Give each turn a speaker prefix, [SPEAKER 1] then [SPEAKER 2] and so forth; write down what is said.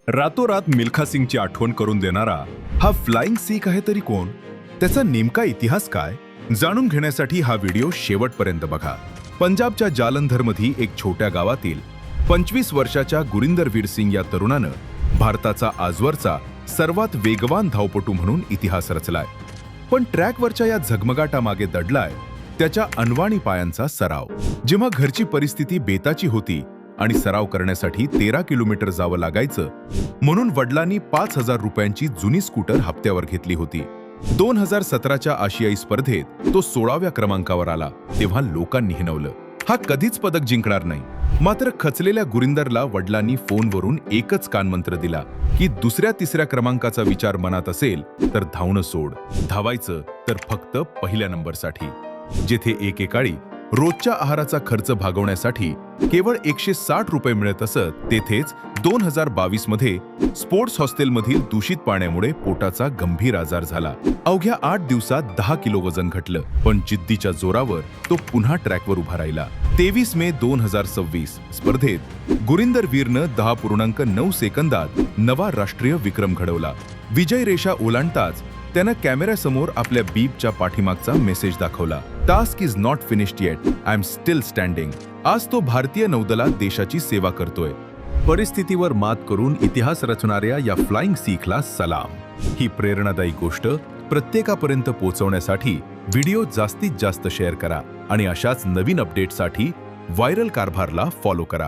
[SPEAKER 1] रातोरात मिल्खा सिंगची आठवण करून देणारा हा फ्लाइंग सिख आहे तरी कोण? त्याचा नेमका इतिहास काय? जाणून घेण्यासाठी हा व्हिडिओ शेवटपर्यंत बघा. पंजाबच्या जालंधरमध्ये एक छोट्या गावातील 25 वर्षाच्या गुरिंदर वीर सिंग या तरुणानं भारताचा आजवरचा सर्वात वेगवान धावपटू म्हणून इतिहास रचलाय. पण ट्रॅकवरच्या या झगमगाटामागे दडलाय त्याच्या अनवाणी पायांचा सराव. जेव्हा घरची परिस्थिती बेताची होती आणि सराव करण्यासाठी 13 किलोमीटर जावं लागायचं म्हणून वडिलांनी 5,000 रुपयांची जुनी स्कूटर हप्त्यावर घेतली होती. 2017च्या आशियाई स्पर्धेत तो 16व्या क्रमांकावर आला तेव्हा लोकांनी हिणवलं, हा कधीच पदक जिंकणार नाही. मात्र खचलेल्या गुरिंदरला वडिलांनी फोनवरून एकच कानमंत्र दिला की दुसऱ्या तिसऱ्या क्रमांकाचा विचार मनात असेल तर धावणं सोड, धावायचं तर फक्त पहिल्या नंबरसाठी. जेथे एकेकाळी रोजच्या आहाराचा खर्च भागवण्यासाठी केवळ 160 रुपये मिळत असत, तेथेच 2022 मध्ये स्पोर्ट्स हॉस्टेलमधील दूषित पाण्यामुळे पोटाचा गंभीर आजार झाला. अवघ्या 8 दिवसात 10 किलो वजन घटलं, पण जिद्दीच्या जोरावर तो पुन्हा ट्रॅकवर उभा राहिला. 23 मे 2026 स्पर्धेत गुरिंदर वीरनं 10.9 सेकंदात नवा राष्ट्रीय विक्रम घडवला. विजय रेषा ओलांडताच त्यानं कॅमेऱ्यासमोर आपल्या बीपच्या पाठीमागचा मेसेज दाखवला, task is not finished eight, I am still standing. आज तो भारतीय नौदलात देशाची सेवा करतोय. परिस्थितीवर मात करून इतिहास रचणाऱ्या या फ्लाइंग सिखला सलाम. ही प्रेरणादायी गोष्ट प्रत्येकापर्यंत पोहोचवण्यासाठी व्हिडिओ जास्तीत जास्त शेअर करा आणि अशाच नवीन अपडेटसाठी व्हायरल कारभारला फॉलो करा.